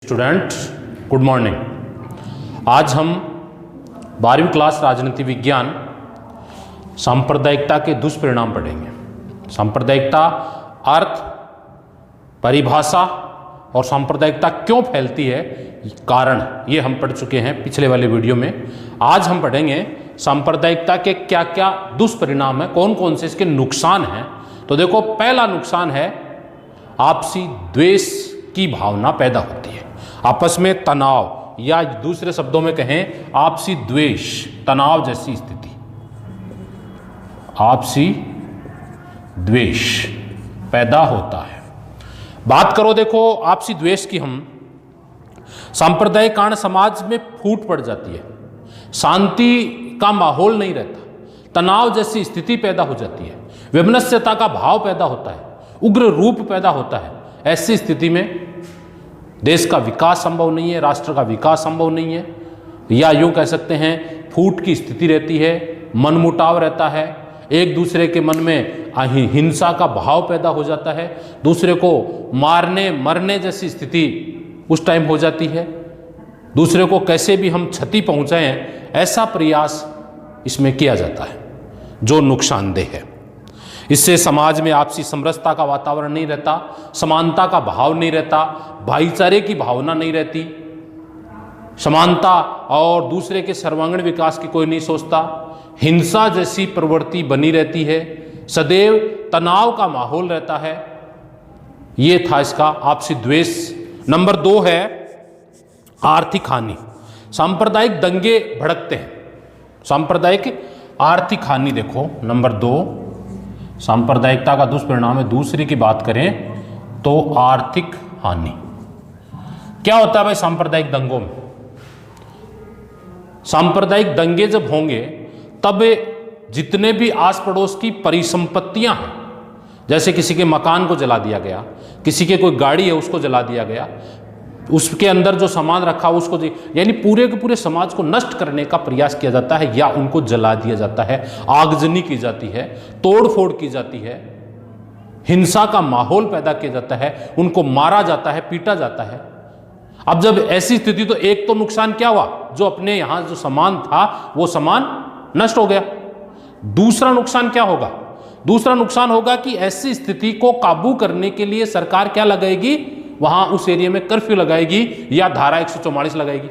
Student good morning. आज हम 12वीं क्लास राजनीति विज्ञान सांप्रदायिकता के दुष्परिणाम पढ़ेंगे। सांप्रदायिकता अर्थ, परिभाषा और सांप्रदायिकता क्यों फैलती है, कारण, ये हम पढ़ चुके हैं पिछले वाले वीडियो में। आज हम पढ़ेंगे सांप्रदायिकता के क्या क्या दुष्परिणाम है, कौन कौन से इसके नुकसान हैं। तो देखो, पहला नुकसान है आपसी द्वेष की भावना पैदा होती है, आपस में तनाव, या दूसरे शब्दों में कहें आपसी द्वेष, तनाव जैसी स्थिति, आपसी द्वेष पैदा होता है। बात करो देखो आपसी द्वेष की, हम सांप्रदायिक कारण समाज में फूट पड़ जाती है, शांति का माहौल नहीं रहता, तनाव जैसी स्थिति पैदा हो जाती है, विमनस्यता का भाव पैदा होता है, उग्र रूप पैदा होता है। ऐसी स्थिति में देश का विकास संभव नहीं है, राष्ट्र का विकास संभव नहीं है, या यूं कह सकते हैं फूट की स्थिति रहती है, मनमुटाव रहता है, एक दूसरे के मन में हिंसा का भाव पैदा हो जाता है, दूसरे को मारने मरने जैसी स्थिति उस टाइम हो जाती है, दूसरे को कैसे भी हम क्षति पहुंचाएं ऐसा प्रयास इसमें किया जाता है, जो नुकसानदेह है। इससे समाज में आपसी समरसता का वातावरण नहीं रहता, समानता का भाव नहीं रहता, भाईचारे की भावना नहीं रहती, समानता और दूसरे के सर्वांगीण विकास की कोई नहीं सोचता, हिंसा जैसी प्रवृत्ति बनी रहती है, सदैव तनाव का माहौल रहता है। ये था इसका आपसी द्वेष। नंबर 2 है आर्थिक हानि। सांप्रदायिक दंगे भड़कते हैं, सांप्रदायिक आर्थिक हानि। देखो नंबर 2 सांप्रदायिकता का दुष्परिणाम है। दूसरी की बात करें तो आर्थिक हानि। क्या होता है भाई सांप्रदायिक दंगों में? सांप्रदायिक दंगे जब होंगे तब जितने भी आस पड़ोस की परिसंपत्तियां हैं, जैसे किसी के मकान को जला दिया गया, किसी के कोई गाड़ी है उसको जला दिया गया, उसके अंदर जो सामान रखा उसको, यानी पूरे के पूरे समाज को नष्ट करने का प्रयास किया जाता है, या उनको जला दिया जाता है, आगजनी की जाती है, तोड़फोड़ की जाती है, हिंसा का माहौल पैदा किया जाता है, उनको मारा जाता है, पीटा जाता है। अब जब ऐसी स्थिति, तो एक तो नुकसान क्या हुआ, जो अपने यहां जो सामान था वो सामान नष्ट हो गया। दूसरा नुकसान क्या होगा? दूसरा नुकसान होगा कि ऐसी स्थिति को काबू करने के लिए सरकार क्या लगाएगी, वहां उस एरिया में कर्फ्यू लगाएगी या धारा 144 लगाएगी।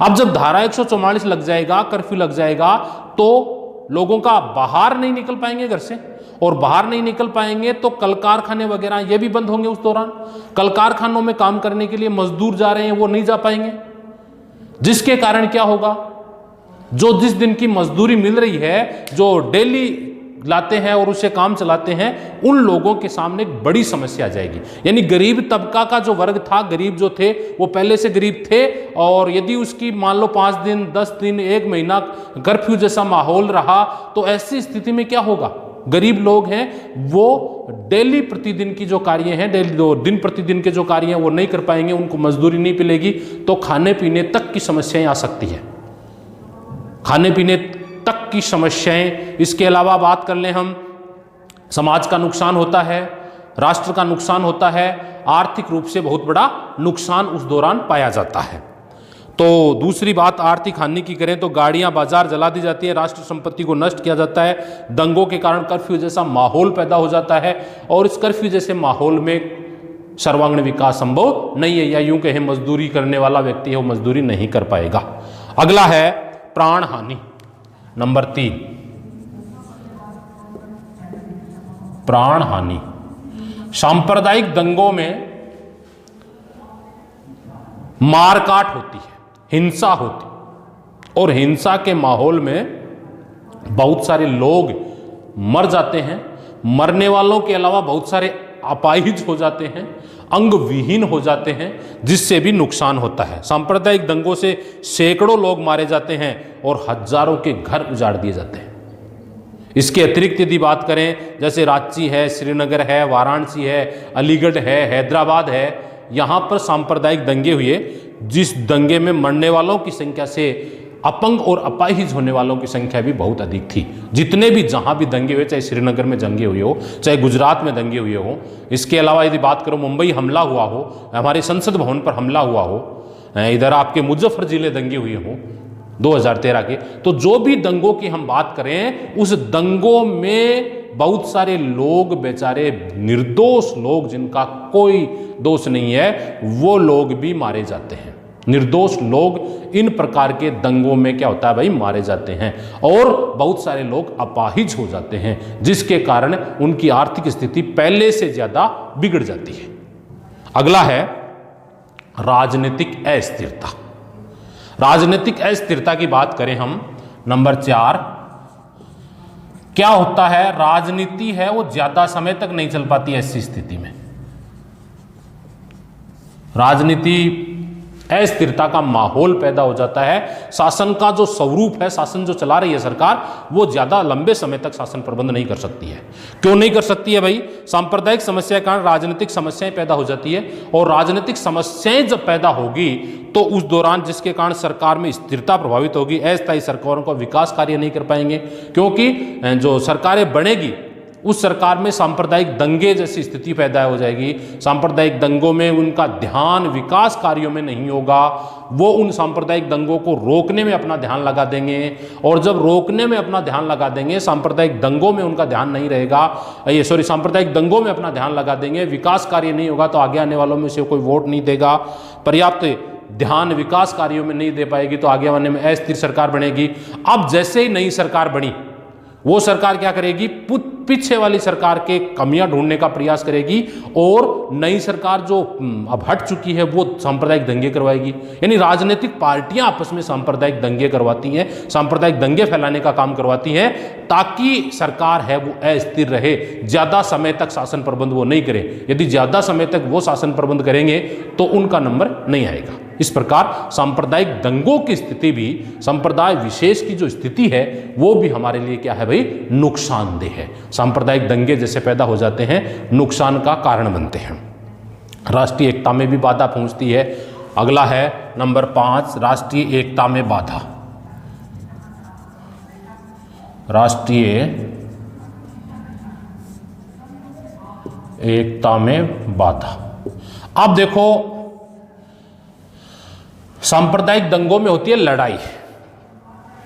अब जब धारा 144 लग जाएगा, कर्फ्यू लग जाएगा, तो लोगों का बाहर नहीं निकल पाएंगे घर से, और बाहर नहीं निकल पाएंगे तो कल कारखाने वगैरह ये भी बंद होंगे। उस दौरान कल कारखानों में काम करने के लिए मजदूर जा रहे हैं, वो नहीं जा पाएंगे, जिसके कारण क्या होगा, जो जिस दिन की मजदूरी मिल रही है, जो डेली लाते हैं और उसे काम चलाते हैं, उन लोगों के सामने एक बड़ी समस्या आ जाएगी। यानी गरीब तबका का जो वर्ग था, गरीब जो थे वो पहले से गरीब थे, और यदि उसकी मान लो 5 दिन 10 दिन 1 महीना कर्फ्यू जैसा माहौल रहा, तो ऐसी स्थिति में क्या होगा, गरीब लोग हैं वो डेली प्रतिदिन की जो कार्य हैं, डेली दिन प्रतिदिन के जो कार्य हैं वो नहीं कर पाएंगे, उनको मजदूरी नहीं मिलेगी, तो खाने पीने तक की समस्याएं आ सकती है, खाने पीने तक की समस्याएं। इसके अलावा बात कर लें हम, समाज का नुकसान होता है, राष्ट्र का नुकसान होता है, आर्थिक रूप से बहुत बड़ा नुकसान उस दौरान पाया जाता है। तो दूसरी बात आर्थिक हानि की करें तो गाड़ियां बाजार जला दी जाती है, राष्ट्र संपत्ति को नष्ट किया जाता है, दंगों के कारण कर्फ्यू जैसा माहौल पैदा हो जाता है, और इस कर्फ्यू जैसे माहौल में सर्वांगीण विकास संभव नहीं है, या यूं कहें मजदूरी करने वाला व्यक्ति है वो मजदूरी नहीं कर पाएगा। अगला है प्राण हानि। नंबर 3 प्राण हानि। सांप्रदायिक दंगों में मारकाट होती है, हिंसा होती, और हिंसा के माहौल में बहुत सारे लोग मर जाते हैं, मरने वालों के अलावा बहुत सारे अपाहिज हो जाते हैं, अंग विहीन हो जाते हैं, जिससे भी नुकसान होता है। सांप्रदायिक दंगों से सैकड़ों लोग मारे जाते हैं और हजारों के घर उजाड़ दिए जाते हैं। इसके अतिरिक्त यदि बात करें, जैसे रांची है, श्रीनगर है, वाराणसी है, अलीगढ़ है, हैदराबाद है, यहाँ पर सांप्रदायिक दंगे हुए, जिस दंगे में मरने वालों की संख्या से अपंग और अपाहिज होने वालों की संख्या भी बहुत अधिक थी। जितने भी जहां भी दंगे हुए, चाहे श्रीनगर में दंगे हुए हो, चाहे गुजरात में दंगे हुए हो, इसके अलावा यदि बात करो मुंबई हमला हुआ हो, हमारे संसद भवन पर हमला हुआ हो, इधर आपके मुजफ्फर जिले दंगे हुए हो 2013 के, तो जो भी दंगों की हम बात करें, उस दंगों में बहुत सारे लोग, बेचारे निर्दोष लोग जिनका कोई दोष नहीं है, वो लोग भी मारे जाते हैं। निर्दोष लोग इन प्रकार के दंगों में क्या होता है भाई, मारे जाते हैं, और बहुत सारे लोग अपाहिज हो जाते हैं, जिसके कारण उनकी आर्थिक स्थिति पहले से ज्यादा बिगड़ जाती है। अगला है राजनीतिक अस्थिरता। राजनीतिक अस्थिरता की बात करें हम, नंबर 4, क्या होता है, राजनीति है वो ज्यादा समय तक नहीं चल पाती। ऐसी स्थिति में राजनीति अस्थिरता का माहौल पैदा हो जाता है। शासन का जो स्वरूप है, शासन जो चला रही है सरकार, वो ज्यादा लंबे समय तक शासन प्रबंध नहीं कर सकती है। क्यों नहीं कर सकती है भाई? सांप्रदायिक समस्या के कारण राजनीतिक समस्याएं पैदा हो जाती है, और राजनीतिक समस्याएं जब पैदा होगी तो उस दौरान जिसके कारण सरकार में स्थिरता प्रभावित होगी, अस्थायी सरकारों का विकास कार्य नहीं कर पाएंगे, क्योंकि जो सरकारें बनेगी उस सरकार में सांप्रदायिक दंगे जैसी स्थिति पैदा हो जाएगी। सांप्रदायिक दंगों में उनका ध्यान विकास कार्यों में नहीं होगा, वो उन सांप्रदायिक दंगों को रोकने में अपना ध्यान लगा देंगे, और जब रोकने में अपना ध्यान लगा देंगे, सांप्रदायिक दंगों में उनका ध्यान नहीं रहेगा, सांप्रदायिक दंगों में अपना ध्यान लगा देंगे, विकास कार्य नहीं होगा, तो आगे आने वालों में से कोई वोट नहीं देगा, पर्याप्त ध्यान विकास कार्यों में नहीं दे पाएगी, तो आगे आने में अस्थिर सरकार बनेगी। अब जैसे ही नई सरकार बनी, वो सरकार क्या करेगी, पीछे वाली सरकार के कमियां ढूंढने का प्रयास करेगी, और नई सरकार जो अब हट चुकी है वो सांप्रदायिक दंगे करवाएगी। यानी राजनीतिक पार्टियां आपस में सांप्रदायिक दंगे करवाती हैं, सांप्रदायिक दंगे फैलाने का काम करवाती हैं, ताकि सरकार है वो अस्थिर रहे, ज्यादा समय तक शासन प्रबंध वो नहीं करे। यदि ज्यादा समय तक वो शासन प्रबंध करेंगे तो उनका नंबर नहीं आएगा। इस प्रकार सांप्रदायिक दंगों की स्थिति भी, संप्रदाय विशेष की जो स्थिति है, वो भी हमारे लिए क्या है भाई, नुकसानदेह है। सांप्रदायिक दंगे जैसे पैदा हो जाते हैं, नुकसान का कारण बनते हैं। राष्ट्रीय एकता में भी बाधा पहुंचती है। अगला है नंबर 5, राष्ट्रीय एकता में बाधा। राष्ट्रीय एकता में बाधा। अब देखो, सांप्रदायिक दंगों में होती है लड़ाई,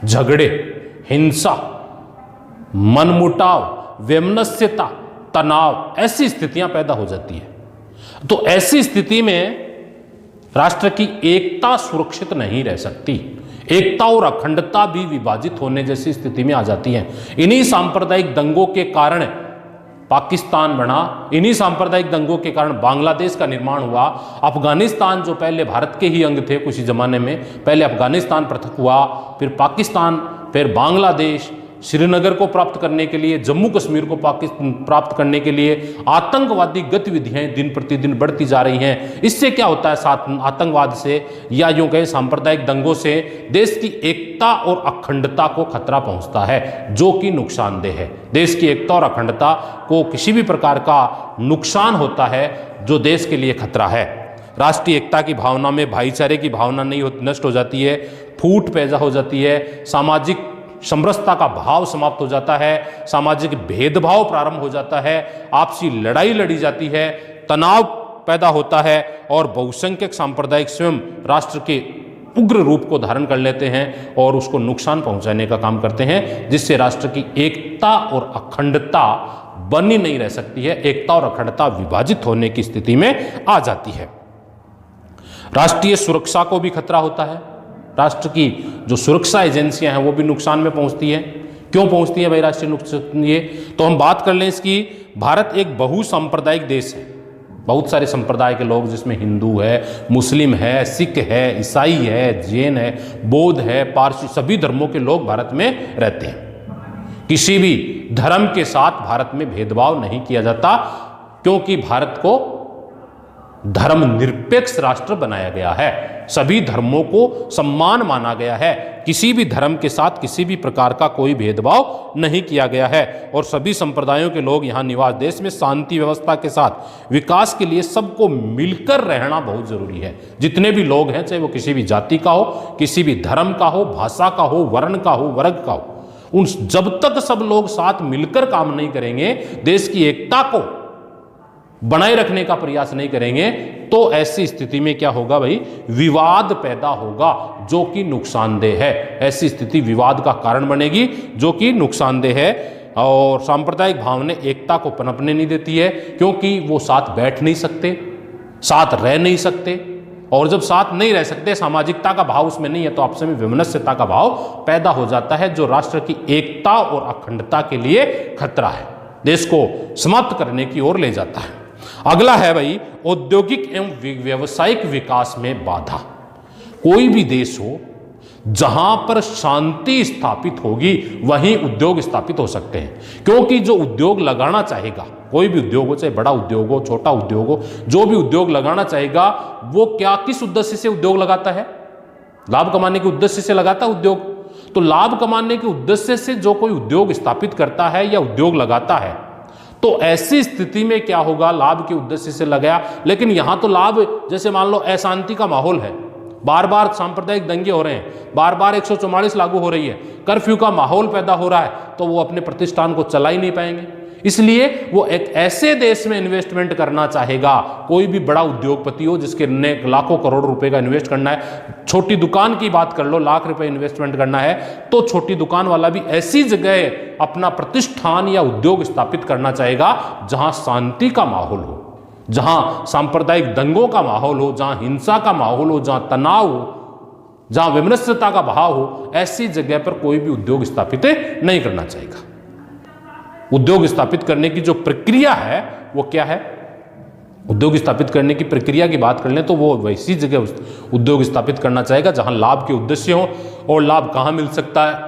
झगड़े, हिंसा, मनमुटाव, वैमनस्यता, तनाव, ऐसी स्थितियां पैदा हो जाती है। तो ऐसी स्थिति में राष्ट्र की एकता सुरक्षित नहीं रह सकती, एकता और अखंडता भी विभाजित होने जैसी स्थिति में आ जाती है। इन्हीं सांप्रदायिक दंगों के कारण पाकिस्तान बना, इन्हीं सांप्रदायिक दंगों के कारण बांग्लादेश का निर्माण हुआ। अफगानिस्तान जो पहले भारत के ही अंग थे कुछ जमाने में, पहले अफगानिस्तान पृथक हुआ, फिर पाकिस्तान, फिर बांग्लादेश, श्रीनगर को प्राप्त करने के लिए, जम्मू कश्मीर को प्राप्त करने के लिए आतंकवादी गतिविधियां दिन प्रतिदिन बढ़ती जा रही हैं। इससे क्या होता है, साथ आतंकवाद से या यूं कहें सांप्रदायिक दंगों से देश की एकता और अखंडता को खतरा पहुंचता है, जो कि नुकसानदेह है। देश की एकता और अखंडता को किसी भी प्रकार का नुकसान होता है जो देश के लिए खतरा है। राष्ट्रीय एकता की भावना में भाईचारे की भावना नष्ट हो जाती है, फूट पैदा हो जाती है, सामाजिक समरसता का भाव समाप्त हो जाता है, सामाजिक भेदभाव प्रारंभ हो जाता है, आपसी लड़ाई लड़ी जाती है, तनाव पैदा होता है, और बहुसंख्यक सांप्रदायिक स्वयं राष्ट्र के उग्र रूप को धारण कर लेते हैं और उसको नुकसान पहुंचाने का काम करते हैं, जिससे राष्ट्र की एकता और अखंडता बनी नहीं रह सकती है, एकता और अखंडता विभाजित होने की स्थिति में आ जाती है। राष्ट्रीय सुरक्षा को भी खतरा होता है, राष्ट्र की जो सुरक्षा एजेंसियां हैं वो भी नुकसान में पहुंचती है। क्यों पहुंचती है भाई राष्ट्रीय नुकसान? ये तो हम बात कर लें इसकी। भारत एक बहुसांप्रदायिक देश है, बहुत सारे संप्रदाय के लोग, जिसमें हिंदू है, मुस्लिम है, सिख है, ईसाई है, जैन है, बौद्ध है, पारसी, सभी धर्मों के लोग भारत में रहते हैं। किसी भी धर्म के साथ भारत में भेदभाव नहीं किया जाता, क्योंकि भारत को धर्मनिरपेक्ष राष्ट्र बनाया गया है। सभी धर्मों को सम्मान माना गया है, किसी भी धर्म के साथ किसी भी प्रकार का कोई भेदभाव नहीं किया गया है और सभी संप्रदायों के लोग यहाँ निवास, देश में शांति व्यवस्था के साथ विकास के लिए सबको मिलकर रहना बहुत जरूरी है। जितने भी लोग हैं, चाहे वो किसी भी जाति का हो, किसी भी धर्म का हो, भाषा का हो, वर्ण का हो, वर्ग का हो, उन जब तक सब लोग साथ मिलकर काम नहीं करेंगे, देश की एकता को बनाए रखने का प्रयास नहीं करेंगे, तो ऐसी स्थिति में क्या होगा भाई, विवाद पैदा होगा जो कि नुकसानदेह है। ऐसी स्थिति विवाद का कारण बनेगी जो कि नुकसानदेह है और सांप्रदायिक भावना एकता को पनपने नहीं देती है, क्योंकि वो साथ बैठ नहीं सकते, साथ रह नहीं सकते, और जब साथ नहीं रह सकते, सामाजिकता का भाव उसमें नहीं है, तो आपस में वैमनस्यता का भाव पैदा हो जाता है, जो राष्ट्र की एकता और अखंडता के लिए खतरा है, देश को समाप्त करने की ओर ले जाता है। अगला है भाई, औद्योगिक एवं व्यावसायिक विकास में बाधा। कोई भी देश हो जहां पर शांति स्थापित होगी वहीं उद्योग स्थापित हो सकते हैं, क्योंकि जो उद्योग लगाना चाहेगा, कोई भी उद्योग हो, चाहे बड़ा उद्योग हो, छोटा उद्योग हो, जो भी उद्योग लगाना चाहेगा वो क्या, किस उद्देश्य से उद्योग लगाता है? लाभ कमाने के उद्देश्य से लगाता है उद्योग। तो लाभ कमाने के उद्देश्य से जो कोई उद्योग स्थापित करता है या उद्योग लगाता है, तो ऐसी स्थिति में क्या होगा, लाभ के उद्देश्य से लगाया, लेकिन यहां तो लाभ, जैसे मान लो अशांति का माहौल है, बार बार सांप्रदायिक दंगे हो रहे हैं, बार बार 144 लागू हो रही है, कर्फ्यू का माहौल पैदा हो रहा है, तो वो अपने प्रतिष्ठान को चला ही नहीं पाएंगे। इसलिए वो एक ऐसे देश में इन्वेस्टमेंट करना चाहेगा, कोई भी बड़ा उद्योगपति हो जिसके ने लाखों करोड़ रुपए का इन्वेस्ट करना है, छोटी दुकान की बात कर लो, लाख रुपए इन्वेस्टमेंट करना है, तो छोटी दुकान वाला भी ऐसी जगह अपना प्रतिष्ठान या उद्योग स्थापित करना चाहेगा जहां शांति का माहौल हो, जहां सांप्रदायिक दंगों का माहौल हो, जहां हिंसा का माहौल हो, जहां तनाव हो, जहां वैमनस्यता का भाव हो, ऐसी जगह पर कोई भी उद्योग स्थापित नहीं करना चाहेगा। उद्योग स्थापित करने की जो प्रक्रिया है वो क्या है, उद्योग स्थापित करने की प्रक्रिया की बात कर लें तो वो वैसी जगह उद्योग स्थापित करना चाहेगा जहां लाभ के उद्देश्य हो, और लाभ कहां मिल सकता है,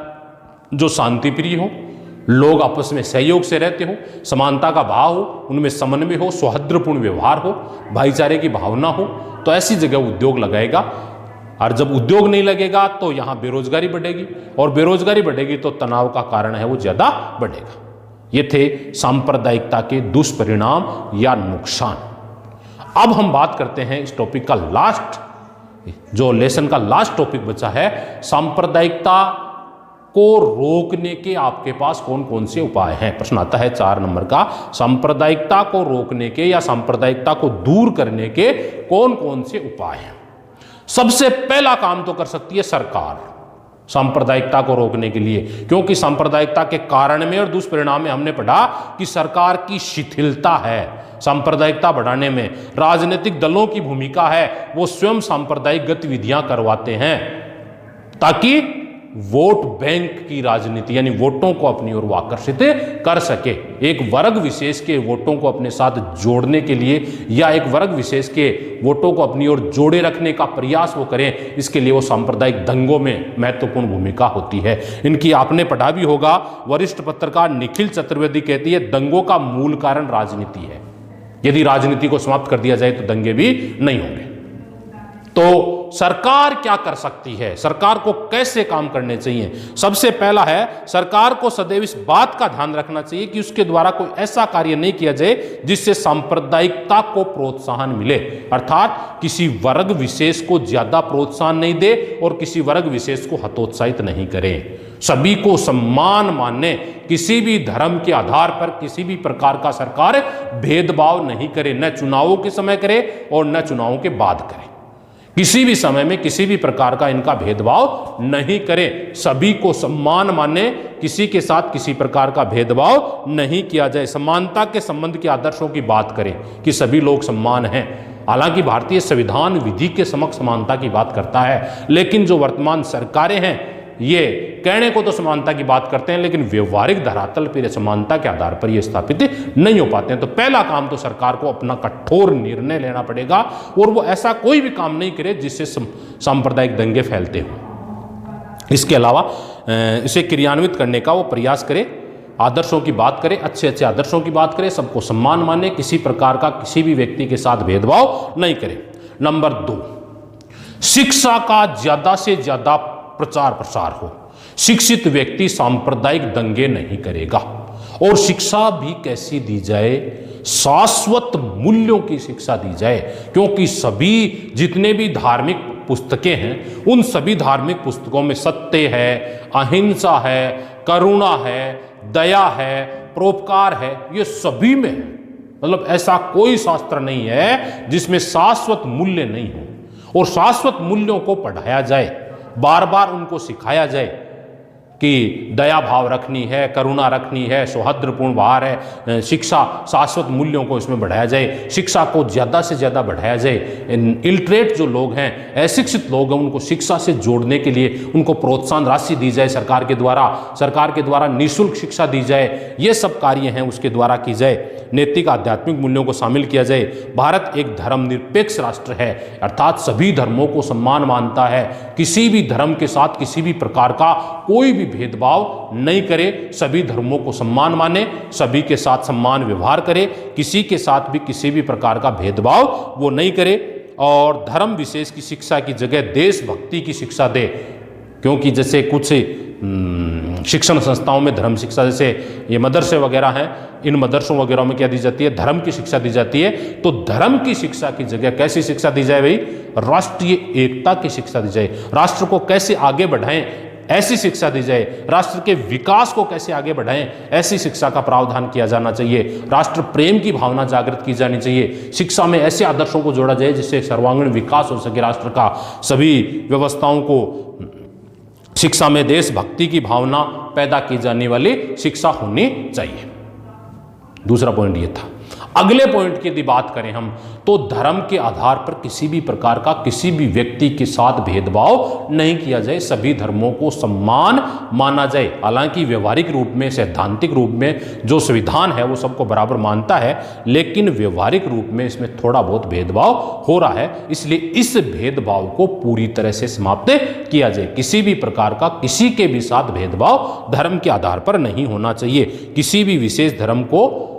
जो शांति प्रिय हो, लोग आपस में सहयोग से रहते हो, समानता का भाव हो, उनमें समन्वय हो, सौहार्दपूर्ण व्यवहार हो, भाईचारे की भावना हो, तो ऐसी जगह उद्योग लगाएगा। और जब उद्योग नहीं लगेगा तो यहां बेरोजगारी बढ़ेगी, और बेरोजगारी बढ़ेगी तो तनाव का कारण है वो ज्यादा बढ़ेगा। ये थे सांप्रदायिकता के दुष्परिणाम या नुकसान। अब हम बात करते हैं इस टॉपिक का लास्ट, जो लेसन का लास्ट टॉपिक बचा है, सांप्रदायिकता को रोकने के आपके पास कौन कौन से उपाय हैं। प्रश्न आता है 4 नंबर का, सांप्रदायिकता को रोकने के या सांप्रदायिकता को दूर करने के कौन कौन से उपाय हैं। सबसे पहला काम तो कर सकती है सरकार सांप्रदायिकता को रोकने के लिए, क्योंकि सांप्रदायिकता के कारण में और दुष्परिणाम में हमने पढ़ा कि सरकार की शिथिलता है सांप्रदायिकता बढ़ाने में, राजनीतिक दलों की भूमिका है, वो स्वयं सांप्रदायिक गतिविधियां करवाते हैं ताकि वोट बैंक की राजनीति, यानी वोटों को अपनी ओर आकर्षित कर सके, एक वर्ग विशेष के वोटों को अपने साथ जोड़ने के लिए या एक वर्ग विशेष के वोटों को अपनी ओर जोड़े रखने का प्रयास वो करें, इसके लिए वो सांप्रदायिक दंगों में महत्वपूर्ण भूमिका होती है। इनकी आपने पढ़ा भी होगा, वरिष्ठ पत्रकार निखिल चतुर्वेदी कहती है दंगों का मूल कारण राजनीति है, यदि राजनीति को समाप्त कर दिया जाए तो दंगे भी नहीं होंगे। तो सरकार क्या कर सकती है, सरकार को कैसे काम करने चाहिए। सबसे पहला है, सरकार को सदैव इस बात का ध्यान रखना चाहिए कि उसके द्वारा कोई ऐसा कार्य नहीं किया जाए जिससे सांप्रदायिकता को प्रोत्साहन मिले, अर्थात किसी वर्ग विशेष को ज्यादा प्रोत्साहन नहीं दे और किसी वर्ग विशेष को हतोत्साहित नहीं करे। सभी को सम्मान मानने, किसी भी धर्म के आधार पर किसी भी प्रकार का सरकार भेदभाव नहीं करे, न चुनावों के समय करे और न चुनावों के बाद करे, किसी भी समय में किसी भी प्रकार का इनका भेदभाव नहीं करें, सभी को सम्मान माने, किसी के साथ किसी प्रकार का भेदभाव नहीं किया जाए, समानता के संबंध के आदर्शों की बात करें कि सभी लोग समान हैं। हालांकि भारतीय संविधान विधि के समक्ष समानता की बात करता है, लेकिन जो वर्तमान सरकारें हैं ये कहने को तो समानता की बात करते हैं, लेकिन व्यवहारिक धरातल पर समानता के आधार पर ये स्थापित नहीं हो पाते हैं। तो पहला काम तो सरकार को अपना कठोर निर्णय लेना पड़ेगा और वो ऐसा कोई भी काम नहीं करे जिससे सांप्रदायिक दंगे फैलते हों। इसके अलावा इसे क्रियान्वित करने का वो प्रयास करे आदर्शों की बात करे, अच्छे अच्छे आदर्शों की बात करे, सबको सम्मान माने, किसी प्रकार का किसी भी व्यक्ति के साथ भेदभाव नहीं करे। नंबर 2, शिक्षा का ज्यादा से ज्यादा प्रचार प्रसार हो। शिक्षित व्यक्ति सांप्रदायिक दंगे नहीं करेगा। और शिक्षा भी कैसी दी जाए? शाश्वत मूल्यों की शिक्षा दी जाए, क्योंकि सभी जितने भी धार्मिक पुस्तकें हैं उन सभी धार्मिक पुस्तकों में सत्य है, अहिंसा है, करुणा है, दया है, परोपकार है, ये सभी में है। मतलब ऐसा कोई शास्त्र नहीं है जिसमें शाश्वत मूल्य नहीं हो। और शाश्वत मूल्यों को पढ़ाया जाए, बार बार उनको सिखाया जाए कि दया भाव रखनी है, करुणा रखनी है, सौहार्दपूर्ण व्यवहार है। शिक्षा शाश्वत मूल्यों को इसमें बढ़ाया जाए, शिक्षा को ज़्यादा से ज़्यादा बढ़ाया जाए। इलिटरेट जो लोग हैं, अशिक्षित लोग हैं, उनको शिक्षा से जोड़ने के लिए उनको प्रोत्साहन राशि दी जाए सरकार के द्वारा निःशुल्क शिक्षा दी जाए। ये सब कार्य हैं उसके द्वारा की जाए। नैतिक आध्यात्मिक मूल्यों को शामिल किया जाए। भारत एक धर्मनिरपेक्ष राष्ट्र है, अर्थात सभी धर्मों को सम्मान मानता है। किसी भी धर्म के साथ किसी भी प्रकार का कोई भी भेदभाव नहीं करे, सभी धर्मों को सम्मान माने, सभी के साथ सम्मान व्यवहार करे, किसी के साथ भी किसी भी प्रकार का भेदभाव वो नहीं करे। और धर्म विशेष की शिक्षा की जगह देशभक्ति की शिक्षा दे, क्योंकि जैसे कुछ शिक्षण संस्थाओं में धर्म शिक्षा, जैसे ये मदरसे वगैरह हैं, इन मदरसों वगैरह में क्या दी जाती है? धर्म की शिक्षा दी जाती है। तो धर्म की शिक्षा की जगह कैसी शिक्षा दी जाए भाई? राष्ट्रीय एकता की शिक्षा दी जाए। राष्ट्र को कैसे आगे बढ़ाएं ऐसी शिक्षा दी जाए। राष्ट्र के विकास को कैसे आगे बढ़ाएं ऐसी शिक्षा का प्रावधान किया जाना चाहिए। राष्ट्र प्रेम की भावना जागृत की जानी चाहिए। शिक्षा में ऐसे आदर्शों को जोड़ा जाए जिससे सर्वांगीण विकास हो सके राष्ट्र का। सभी व्यवस्थाओं को शिक्षा में देशभक्ति की भावना पैदा की जाने वाली शिक्षा होनी चाहिए। दूसरा पॉइंट ये था। अगले पॉइंट की यदि बात करें हम, तो धर्म के आधार पर किसी भी प्रकार का किसी भी व्यक्ति के साथ भेदभाव नहीं किया जाए, सभी धर्मों को सम्मान माना जाए। हालांकि व्यवहारिक रूप में, सैद्धांतिक रूप में जो संविधान है वो सबको बराबर मानता है, लेकिन व्यवहारिक रूप में इसमें थोड़ा बहुत भेदभाव हो रहा है। इसलिए इस भेदभाव को पूरी तरह से समाप्त किया जाए। किसी भी प्रकार का किसी के भी साथ भेदभाव धर्म के आधार पर नहीं होना चाहिए। किसी भी विशेष धर्म को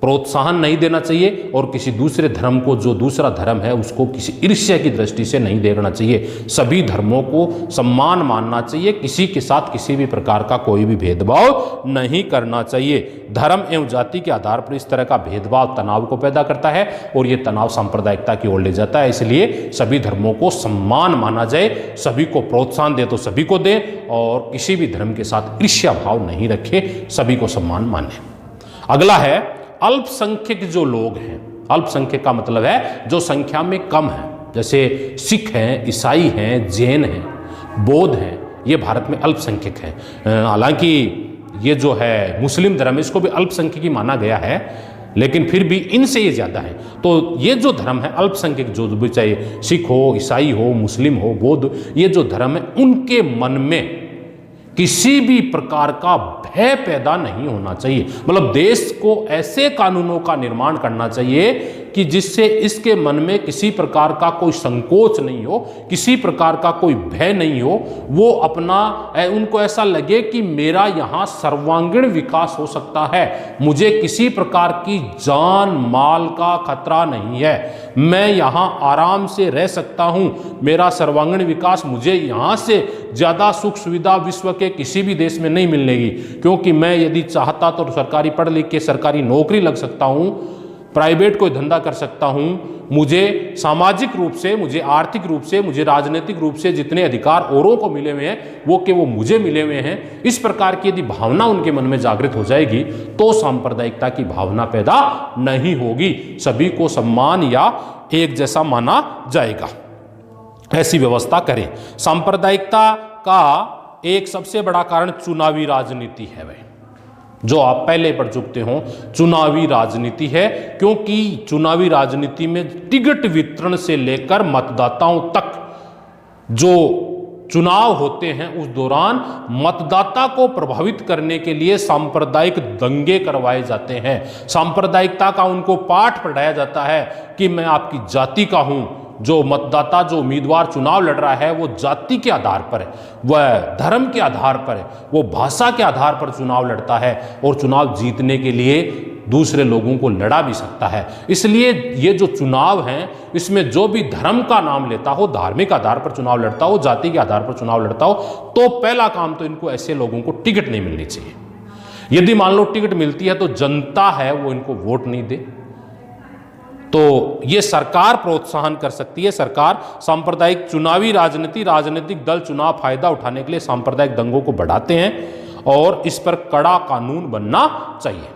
प्रोत्साहन नहीं देना चाहिए और किसी दूसरे धर्म को, जो दूसरा धर्म है, उसको किसी ईर्ष्या की दृष्टि से नहीं देखना चाहिए। सभी धर्मों को सम्मान मानना चाहिए। किसी के साथ किसी भी प्रकार का कोई भी भेदभाव नहीं करना चाहिए। धर्म एवं जाति के आधार पर इस तरह का भेदभाव तनाव को पैदा करता है और ये तनाव सांप्रदायिकता की ओर ले जाता है। इसलिए सभी धर्मों को सम्मान माना जाए, सभी को प्रोत्साहन दे तो सभी को दे, और किसी भी धर्म के साथ ईर्ष्या भाव नहीं रखे, सभी को सम्मान माने। अगला है अल्पसंख्यक जो लोग हैं। अल्पसंख्यक का मतलब है जो संख्या में कम है, जैसे सिख हैं, ईसाई हैं, जैन हैं, बौद्ध हैं, ये भारत में अल्पसंख्यक हैं। हालांकि ये जो है मुस्लिम धर्म, इसको भी अल्पसंख्यक ही माना गया है, लेकिन फिर भी इनसे ये ज़्यादा है। तो ये जो धर्म है अल्पसंख्यक, जो भी चाहे सिख हो, ईसाई हो, मुस्लिम हो, बौद्ध, ये जो धर्म है उनके मन में किसी भी प्रकार का भय पैदा नहीं होना चाहिए। मतलब देश को ऐसे कानूनों का निर्माण करना चाहिए कि जिससे इसके मन में किसी प्रकार का कोई संकोच नहीं हो, किसी प्रकार का कोई भय नहीं हो। वो अपना, उनको ऐसा लगे कि मेरा यहाँ सर्वांगीण विकास हो सकता है, मुझे किसी प्रकार की जान माल का खतरा नहीं है, मैं यहाँ आराम से रह सकता हूँ, मेरा सर्वांगीण विकास, मुझे यहाँ से ज़्यादा सुख सुविधा विश्व के किसी भी देश में नहीं मिलेगी, क्योंकि मैं यदि चाहता तो सरकारी पढ़ लिख के सरकारी नौकरी लग सकता हूँ, प्राइवेट कोई धंधा कर सकता हूँ, मुझे सामाजिक रूप से, मुझे आर्थिक रूप से, मुझे राजनीतिक रूप से जितने अधिकार औरों को मिले हुए हैं वो मुझे मिले हुए हैं। इस प्रकार की यदि भावना उनके मन में जागृत हो जाएगी तो सांप्रदायिकता की भावना पैदा नहीं होगी, सभी को सम्मान या एक जैसा माना जाएगा। ऐसी व्यवस्था करें। सांप्रदायिकता का एक सबसे बड़ा कारण चुनावी राजनीति है भाई, जो आप पहले पढ़ चुके हो, चुनावी राजनीति है। क्योंकि चुनावी राजनीति में टिकट वितरण से लेकर मतदाताओं तक जो चुनाव होते हैं उस दौरान मतदाता को प्रभावित करने के लिए सांप्रदायिक दंगे करवाए जाते हैं। सांप्रदायिकता का उनको पाठ पढ़ाया जाता है कि मैं आपकी जाति का हूं, जो मतदाता, जो उम्मीदवार चुनाव लड़ रहा है वो जाति के आधार पर है, वह धर्म के आधार पर है, वो भाषा के आधार पर चुनाव लड़ता है और चुनाव जीतने के लिए दूसरे लोगों को लड़ा भी सकता है। इसलिए ये जो चुनाव हैं इसमें जो भी धर्म का नाम लेता हो, धार्मिक आधार पर चुनाव लड़ता हो, जाति के आधार पर चुनाव लड़ता हो, तो पहला काम तो इनको ऐसे लोगों को टिकट नहीं मिलनी चाहिए। यदि मान लो टिकट मिलती है तो जनता है वो इनको वोट नहीं दे, तो ये सरकार प्रोत्साहन कर सकती है। सरकार सांप्रदायिक चुनावी राजनीतिक दल चुनाव फायदा उठाने के लिए सांप्रदायिक दंगों को बढ़ाते हैं और इस पर कड़ा कानून बनना चाहिए,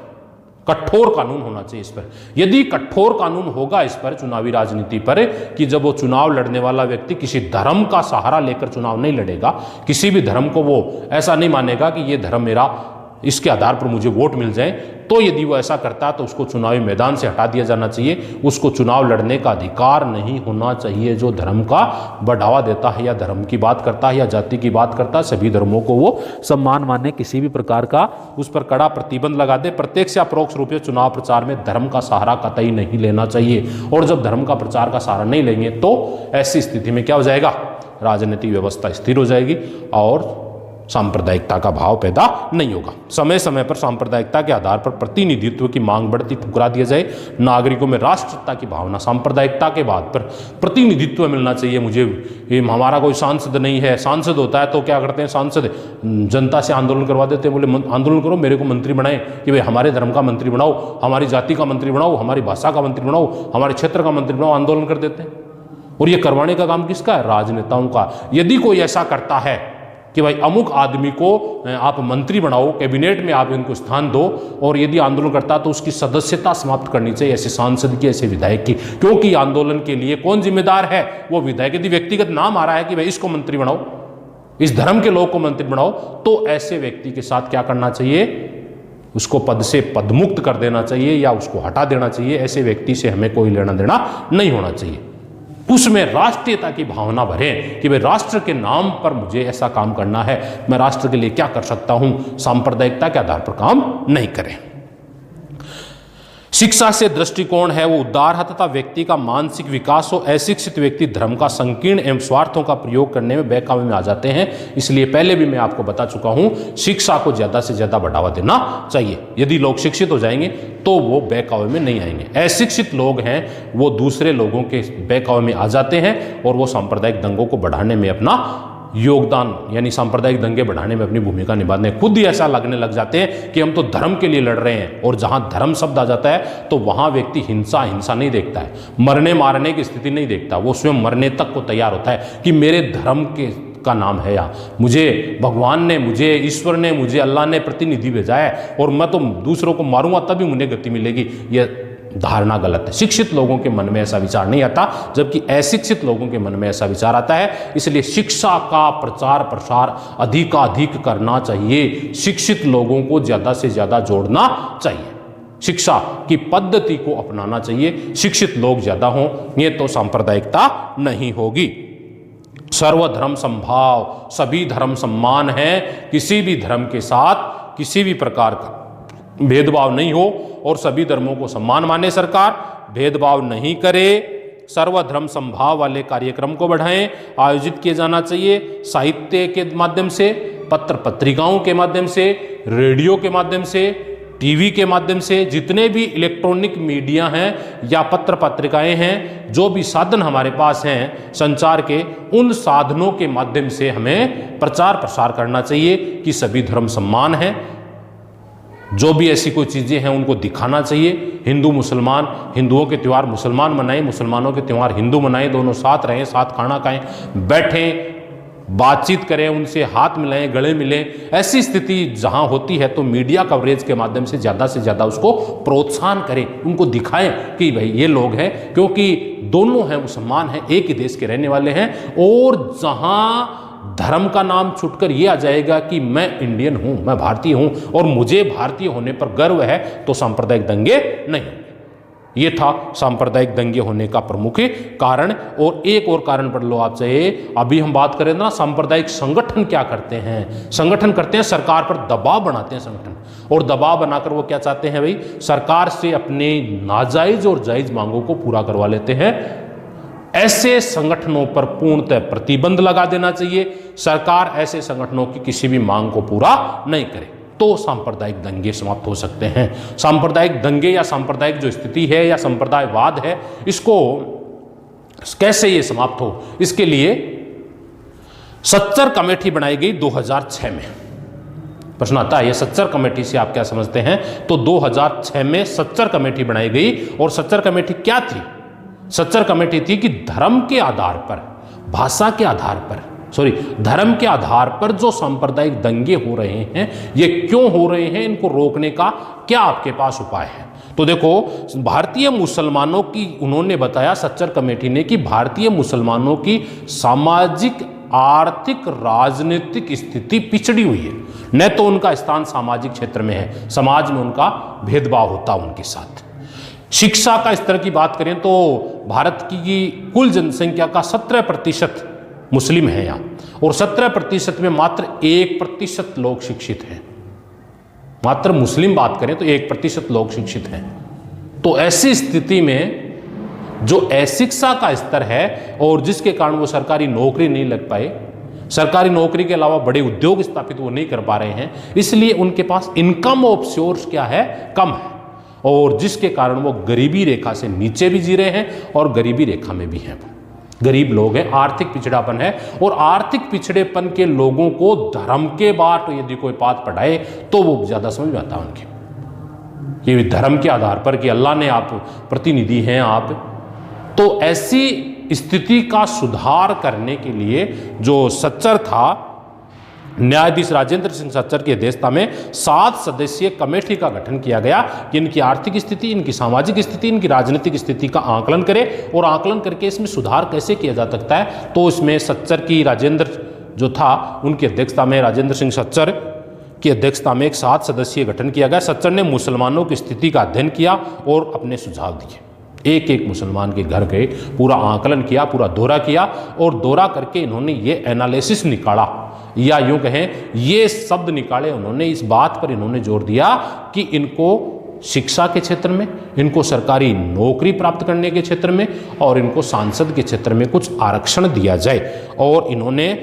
कठोर कानून होना चाहिए इस पर। यदि कठोर कानून होगा इस पर, चुनावी राजनीति पर, कि जब वो चुनाव लड़ने वाला व्यक्ति किसी धर्म का सहारा लेकर चुनाव नहीं लड़ेगा, किसी भी धर्म को वो ऐसा नहीं मानेगा कि ये धर्म मेरा, इसके आधार पर मुझे वोट मिल जाए, तो यदि वो ऐसा करता है तो उसको चुनावी मैदान से हटा दिया जाना चाहिए। उसको चुनाव लड़ने का अधिकार नहीं होना चाहिए। जो धर्म का बढ़ावा देता है या धर्म की बात करता है या जाति की बात करता है, सभी धर्मों को वो सम्मान माने, किसी भी प्रकार का उस पर कड़ा प्रतिबंध लगा दे। प्रत्यक्ष या परोक्ष रूप से चुनाव प्रचार में धर्म का सहारा कतई नहीं लेना चाहिए। और जब धर्म का प्रचार का सहारा नहीं लेंगे तो ऐसी स्थिति में क्या हो जाएगा, राजनीतिक व्यवस्था स्थिर हो जाएगी और सांप्रदायिकता का भाव पैदा नहीं होगा। समय समय पर सांप्रदायिकता के आधार पर प्रतिनिधित्व की मांग बढ़ती ठुकरा दिया जाए। नागरिकों में राष्ट्रीयता की भावना, सांप्रदायिकता के बाद पर प्रतिनिधित्व मिलना चाहिए। मुझे हमारा कोई सांसद नहीं है, सांसद होता है तो क्या करते हैं, सांसद जनता से आंदोलन करवा देते हैं, बोले आंदोलन करो, मेरे को मंत्री बनाए, कि भाई हमारे धर्म का मंत्री बनाओ, हमारी जाति का मंत्री बनाओ, हमारी भाषा का मंत्री बनाओ, हमारे क्षेत्र का मंत्री बनाओ, आंदोलन कर देते हैं। और ये करवाने का काम किसका है, राजनेताओं का। यदि कोई ऐसा करता है कि भाई अमुक आदमी को आप मंत्री बनाओ, कैबिनेट में आप इनको स्थान दो, और यदि आंदोलन करता तो उसकी सदस्यता समाप्त करनी चाहिए, ऐसे सांसद की, ऐसे विधायक की। क्योंकि आंदोलन के लिए कौन जिम्मेदार है, वो विधायक। यदि व्यक्तिगत नाम आ रहा है कि भाई इसको मंत्री बनाओ, इस धर्म के लोग को मंत्री बनाओ, तो ऐसे व्यक्ति के साथ क्या करना चाहिए, उसको पद से पदमुक्त कर देना चाहिए या उसको हटा देना चाहिए। ऐसे व्यक्ति से हमें कोई लेना देना नहीं होना चाहिए। उसमें राष्ट्रीयता की भावना भरे कि भाई राष्ट्र के नाम पर मुझे ऐसा काम करना है, मैं राष्ट्र के लिए क्या कर सकता हूं, सांप्रदायिकता के आधार पर काम नहीं करें। शिक्षा से दृष्टिकोण है वो उदार है तथा व्यक्ति का मानसिक विकास हो। अशिक्षित व्यक्ति धर्म का संकीर्ण एवं स्वार्थों का प्रयोग करने में बहकावे में आ जाते हैं। इसलिए पहले भी मैं आपको बता चुका हूं, शिक्षा को ज्यादा से ज्यादा बढ़ावा देना चाहिए। यदि लोग शिक्षित हो जाएंगे तो वो बहकावे में नहीं आएंगे। अशिक्षित लोग हैं वो दूसरे लोगों के बहकावे में आ जाते हैं और वो सांप्रदायिक दंगों को बढ़ाने में अपना योगदान, यानी सांप्रदायिक दंगे बढ़ाने में अपनी भूमिका निभाने, खुद ही ऐसा लगने लग जाते हैं कि हम तो धर्म के लिए लड़ रहे हैं। और जहां धर्म शब्द आ जाता है तो वहां व्यक्ति हिंसा नहीं देखता है, मरने मारने की स्थिति नहीं देखता, वो स्वयं मरने तक को तैयार होता है कि मेरे धर्म के का नाम है, या मुझे भगवान ने, मुझे ईश्वर ने, मुझे अल्लाह ने प्रतिनिधि भेजा है और मैं तो दूसरों को मारूंगा तभी मुझे गति मिलेगी। यह धारणा गलत है। शिक्षित लोगों के मन में ऐसा विचार नहीं आता, जबकि अशिक्षित लोगों के मन में ऐसा विचार आता है। इसलिए शिक्षा का प्रचार प्रसार अधिकाधिक करना चाहिए, शिक्षित लोगों को ज्यादा से ज्यादा जोड़ना चाहिए, शिक्षा की पद्धति को अपनाना चाहिए। शिक्षित लोग ज्यादा हों, ये तो सांप्रदायिकता नहीं होगी। सर्वधर्म समभाव, सभी धर्म सम्मान है, किसी भी धर्म के साथ किसी भी प्रकार का भेदभाव नहीं हो और सभी धर्मों को सम्मान माने। सरकार भेदभाव नहीं करे, सर्वधर्म समभाव वाले कार्यक्रम को बढ़ाएं, आयोजित किए जाना चाहिए। साहित्य के माध्यम से, पत्र पत्रिकाओं के माध्यम से, रेडियो के माध्यम से, टीवी के माध्यम से, जितने भी इलेक्ट्रॉनिक मीडिया हैं या पत्र पत्रिकाएं हैं, जो भी साधन हमारे पास हैं संचार के, उन साधनों के माध्यम से हमें प्रचार प्रसार करना चाहिए कि सभी धर्म सम्मान है। जो भी ऐसी कोई चीज़ें हैं उनको दिखाना चाहिए। हिंदू मुसलमान, हिंदुओं के त्यौहार मुसलमान मनाएं, मुसलमानों के त्यौहार हिंदू मनाएं, दोनों साथ रहें, साथ खाना खाएं, बैठें, बातचीत करें, उनसे हाथ मिलाएं, गले मिलें। ऐसी स्थिति जहां होती है तो मीडिया कवरेज के माध्यम से ज़्यादा उसको प्रोत्साहन करें, उनको दिखाएं कि भाई ये लोग हैं, क्योंकि दोनों हैं मुसलमान हैं, एक ही देश के रहने वाले हैं। और जहां धर्म का नाम छूटकर ये आ जाएगा कि मैं इंडियन हूं, मैं भारतीय हूं और मुझे भारतीय होने पर गर्व है, तो सांप्रदायिक दंगे नहीं। ये था सांप्रदायिक दंगे होने का प्रमुख कारण। और एक और कारण पढ़ लो आप चाहे, अभी हम बात करें ना, सांप्रदायिक संगठन क्या करते हैं, संगठन करते हैं, सरकार पर दबाव बनाते हैं संगठन, और दबाव बनाकर वो क्या चाहते हैं भाई, सरकार से अपने नाजायज और जायज मांगों को पूरा करवा लेते हैं। ऐसे संगठनों पर पूर्णतः प्रतिबंध लगा देना चाहिए। सरकार ऐसे संगठनों की किसी भी मांग को पूरा नहीं करे तो सांप्रदायिक दंगे समाप्त हो सकते हैं। सांप्रदायिक दंगे या सांप्रदायिक जो स्थिति है या संप्रदायवाद है, इसको कैसे ये समाप्त हो, इसके लिए सच्चर कमेटी बनाई गई 2006 में। प्रश्न आता है ये सच्चर कमेटी से आप क्या समझते हैं? तो 2006 में सच्चर कमेटी बनाई गई। और सच्चर कमेटी क्या थी? सच्चर कमेटी थी कि धर्म के आधार पर, भाषा के आधार पर, धर्म के आधार पर जो सांप्रदायिक दंगे हो रहे हैं, ये क्यों हो रहे हैं, इनको रोकने का क्या आपके पास उपाय है? तो देखो, भारतीय मुसलमानों की, उन्होंने बताया सच्चर कमेटी ने कि भारतीय मुसलमानों की सामाजिक, आर्थिक, राजनीतिक स्थिति पिछड़ी हुई है। न तो उनका स्थान सामाजिक क्षेत्र में है, समाज में उनका भेदभाव होता उनके साथ। शिक्षा का स्तर की बात करें तो भारत की कुल जनसंख्या का 17% मुस्लिम है यहाँ, और 17% में मात्र 1% लोग शिक्षित हैं। मात्र मुस्लिम बात करें तो 1% लोग शिक्षित हैं। तो ऐसी स्थिति में जो अशिक्षा का स्तर है और जिसके कारण वो सरकारी नौकरी नहीं लग पाए, सरकारी नौकरी के अलावा बड़े उद्योग स्थापित वो नहीं कर पा रहे हैं, इसलिए उनके पास इनकम ऑफ सोर्स क्या है? कम है, और जिसके कारण वो गरीबी रेखा से नीचे भी जी रहे हैं और गरीबी रेखा में भी हैं। गरीब लोग हैं, आर्थिक पिछड़ापन है, और आर्थिक पिछड़ेपन के लोगों को धर्म के बाट यदि कोई बात पढ़ाए तो वो ज़्यादा समझ में आता है उनके, ये धर्म के आधार पर कि अल्लाह ने आप प्रतिनिधि हैं आप। तो ऐसी स्थिति का सुधार करने के लिए जो सच्चर था, न्यायाधीश राजेंद्र सिंह सच्चर की अध्यक्षता में 7 सदस्यीय कमेटी का गठन किया गया कि इनकी आर्थिक स्थिति, इनकी सामाजिक स्थिति, इनकी राजनीतिक स्थिति का आकलन करे और आकलन करके इसमें सुधार कैसे किया जा सकता है। तो इसमें सच्चर की, राजेंद्र जो था उनकी अध्यक्षता में, राजेंद्र सिंह सच्चर की अध्यक्षता में एक 7 सदस्यीय गठन किया गया। सच्चर ने मुसलमानों की स्थिति का अध्ययन किया और अपने सुझाव दिए। एक एक मुसलमान के घर गए, पूरा आकलन किया, पूरा दौरा किया, और दौरा करके इन्होंने ये एनालिसिस निकाला, या यूं कहें ये शब्द निकाले उन्होंने, इस बात पर इन्होंने जोर दिया कि इनको शिक्षा के क्षेत्र में, इनको सरकारी नौकरी प्राप्त करने के क्षेत्र में, और इनको सांसद के क्षेत्र में कुछ आरक्षण दिया जाए। और इन्होंने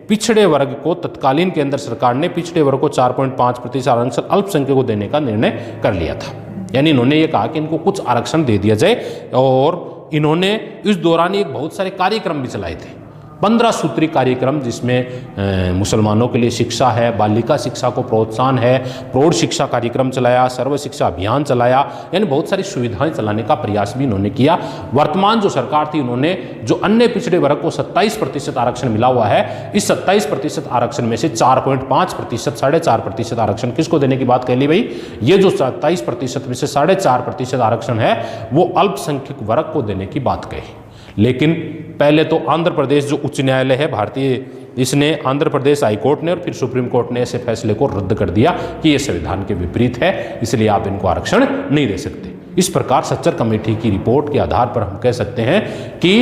पिछड़े वर्ग को, तत्कालीन केंद्र सरकार ने पिछड़े वर्ग को 4.5% आरक्षण अल्पसंख्यकों को देने का निर्णय कर लिया था। यानी इन्होंने ये कहा कि इनको कुछ आरक्षण दे दिया जाए। और इन्होंने इस दौरान एक बहुत सारे कार्यक्रम भी चलाए थे, 15 सूत्री कार्यक्रम, जिसमें मुसलमानों के लिए शिक्षा है, बालिका शिक्षा को प्रोत्साहन है, प्रौढ़ शिक्षा कार्यक्रम चलाया, सर्व शिक्षा अभियान चलाया, यानी बहुत सारी सुविधाएं चलाने का प्रयास भी इन्होंने किया। वर्तमान जो सरकार थी, उन्होंने जो अन्य पिछड़े वर्ग को 27% आरक्षण मिला हुआ है, इस 27% आरक्षण में से 4.5%, 4.5% आरक्षण किसको देने की बात कह ली भाई? ये जो 27% में से 4.5% आरक्षण है वो अल्पसंख्यक वर्ग को देने की बात कही। लेकिन पहले तो आंध्र प्रदेश जो उच्च न्यायालय है भारतीय, इसने, आंध्र प्रदेश हाईकोर्ट ने और फिर सुप्रीम कोर्ट ने ऐसे फैसले को रद्द कर दिया कि ये संविधान के विपरीत है, इसलिए आप इनको आरक्षण नहीं दे सकते। इस प्रकार सच्चर कमेटी की रिपोर्ट के आधार पर हम कह सकते हैं कि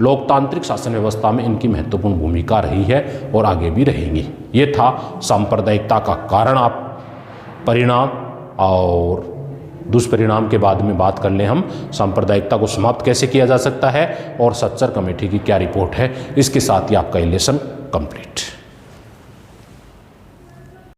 लोकतांत्रिक शासन व्यवस्था में इनकी महत्वपूर्ण भूमिका रही है और आगे भी रहेगी। ये था सांप्रदायिकता का कारण, आप परिणाम और दुष्परिणाम के बाद में बात कर लें हम सांप्रदायिकता को समाप्त कैसे किया जा सकता है और सच्चर कमेटी की क्या रिपोर्ट है। इसके साथ ही आपका ये लेसन कंप्लीट।